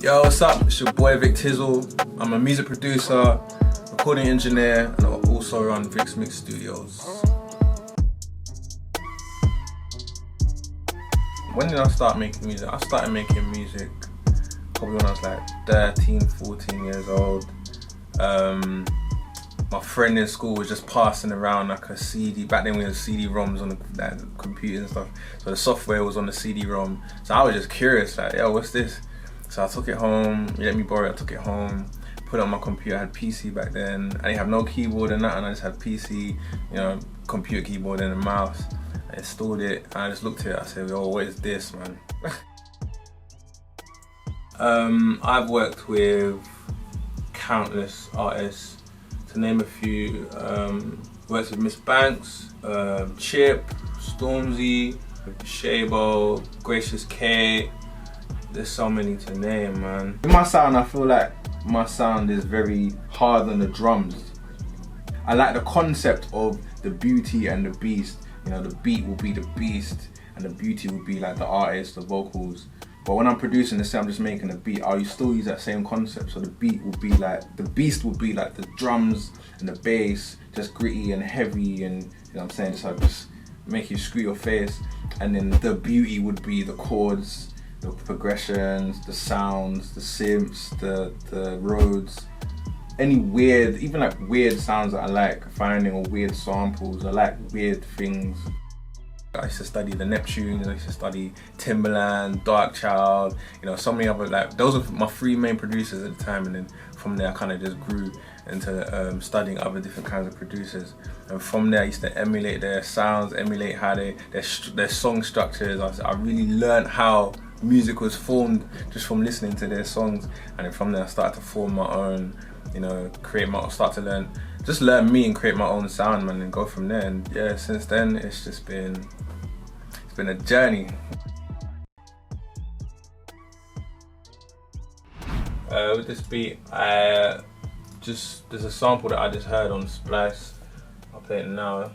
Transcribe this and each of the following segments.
Yo, what's up? It's your boy Victizzle. I'm a music producer, recording engineer, and I also run Vic's Mix Studios. When did I start making music? I started making music probably when I was like 13, 14 years old. My friend in school was just passing around like a CD. Back then we had CD-ROMs on the computer and stuff. So the software was on the CD-ROM. So I was just curious, like, yo, what's this? So I took it home. He let me borrow it. I took it home, put it on my computer. I had PC back then. I didn't have no keyboard and nothing. I just had PC, you know, computer keyboard and a mouse. I installed it and I just looked at it. I said, yo, what is this, man? I've worked with countless artists. To name a few, worked with Miss Banks, Chip, Stormzy, Shabo, Gracious K. There's so many to name, man. In my sound, I feel like my sound is very hard on the drums. I like the concept of the beauty and the beast. You know, the beat will be the beast and the beauty will be like the artist, the vocals. But when I'm producing, let's say I'm just making a beat, I'll still use that same concept. So the beat will be like, the beast will be like the drums and the bass, just gritty and heavy, and you know what I'm saying, just make you screw your face. And then the beauty would be the chords, the progressions, the sounds, the synths, the Rhodes. Any weird, even like weird sounds that I like finding, or weird samples. I like weird things. I used to study the Neptunes, I used to study Timbaland, Darkchild, you know, so many other, like, those were my three main producers at the time, and then from there I kind of just grew into studying other different kinds of producers. And from there I used to emulate their sounds, emulate how their song structures. I really learned how music was formed just from listening to their songs, and then from there I started to form my own, you know, just learn me and create my own sound, man, and go from there. And yeah, since then it's just been a journey. With this beat, there's a sample that I just heard on Splice. I'll play it now.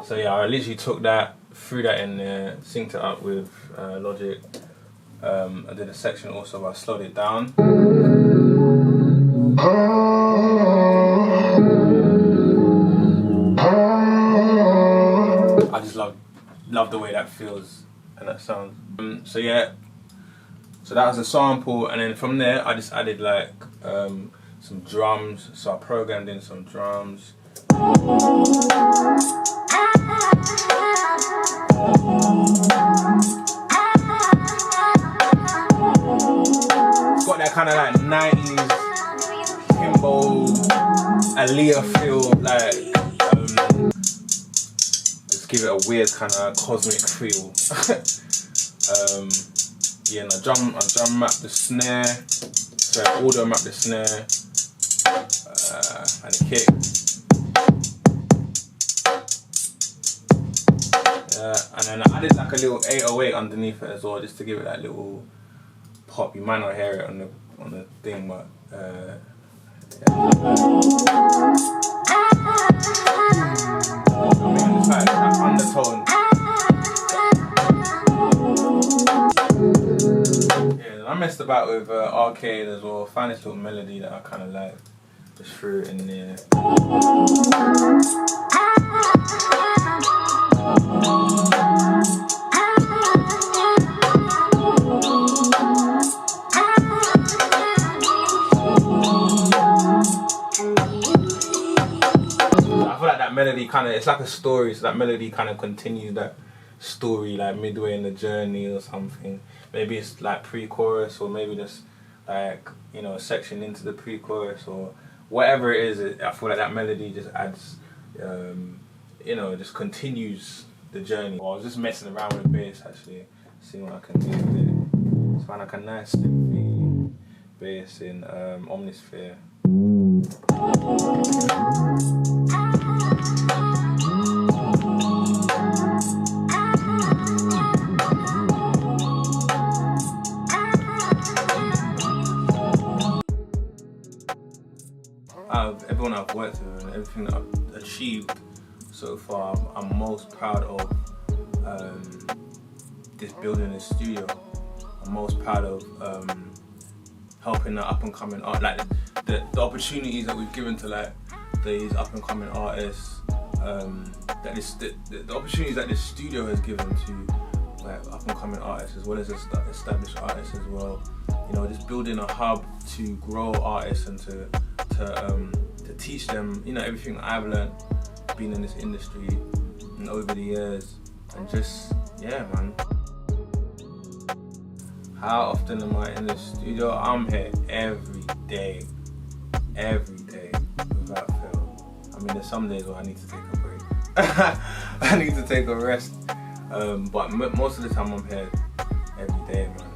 So yeah, I literally took that, threw that in there, synced it up with Logic. I did a section also where I slowed it down. I just love the way that feels and that sounds. So yeah, so that was a sample, and then from there I just added like some drums. So I programmed in some drums. It's got that kind of like 90s Kimbo, Aaliyah feel, like just give it a weird kind of cosmic feel. Yeah, and I drum map the snare, so I audio map the snare and the kick. And then I added like a little 808 underneath it as well, just to give it that little pop. You might not hear it on the thing, but yeah. It's like that undertone. Yeah, I messed about with arcade as well. Found this little melody that I kind of like. Just threw it in there. Melody kind of, it's like a story, so that melody kind of continues that story like midway in the journey or something. Maybe it's like pre-chorus, or maybe just like, you know, a section into the pre-chorus, or whatever it is. I feel like that melody just adds, you know, just continues the journey. I was just messing around with the bass actually, seeing what I can do with it. It's found like a nice slippy bass in Omnisphere. Out of everyone I've worked with and everything that I've achieved so far. I'm most proud of this building this studio. I'm most proud of helping the up and coming art, like the opportunities that we've given to like these up and coming artists. The opportunities that this studio has given to like up and coming artists as well as established artists as well. You know, just building a hub to grow artists and to teach them, you know, everything that I've learned being in this industry and over the years, and just, yeah, man. How often am I in the studio? I'm here every day without fail. I mean, there's some days where I need to take a break. I need to take a rest, but most of the time I'm here every day, man.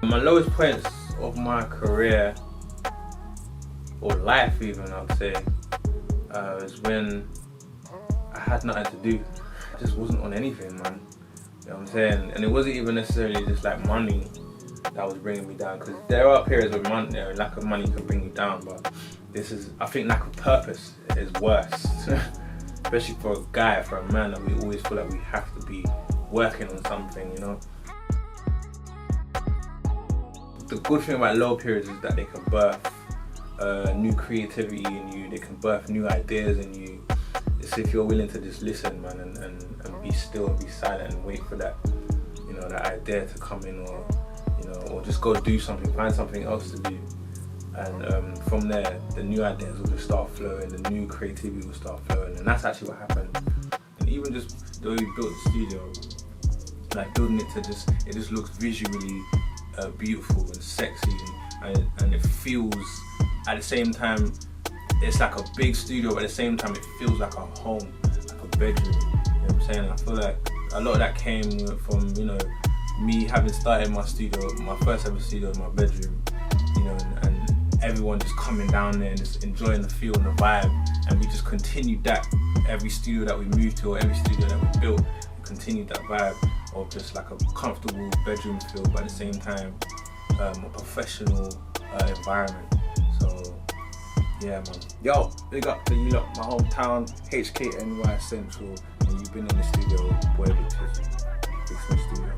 My lowest points of my career, or life even, I'd say, is when I had nothing to do. I just wasn't on anything, man. You know what I'm saying? And it wasn't even necessarily just like money that was bringing me down, because there are periods where lack of money can bring you down, but I think lack of purpose is worse. Especially for a guy, for a man, that we always feel like we have to be working on something, you know? The good thing about low periods is that they can birth new creativity in you, they can birth new ideas in you. It's if you're willing to just listen, man, and be still and be silent and wait for that, you know, that idea to come in, or, you know, or just go do something, find something else to do. And from there, the new ideas will just start flowing, the new creativity will start flowing, and that's actually what happened. And even just the way we built the studio, like building it to it just looks visually beautiful and sexy, and it feels, at the same time, it's like a big studio, but at the same time it feels like a home, like a bedroom. You know what I'm saying? I feel like a lot of that came from, you know, me having started my studio, my first ever studio in my bedroom, you know, and everyone just coming down there and just enjoying the feel and the vibe, and we just continued that. Every studio that we moved to, or every studio that we built, we continued that vibe of just like a comfortable bedroom feel, but at the same time a professional environment. So yeah, man. Yo, big up to you lot, my hometown, HKNY Central, and you've been in the studio, boy, Victizzle, Studio.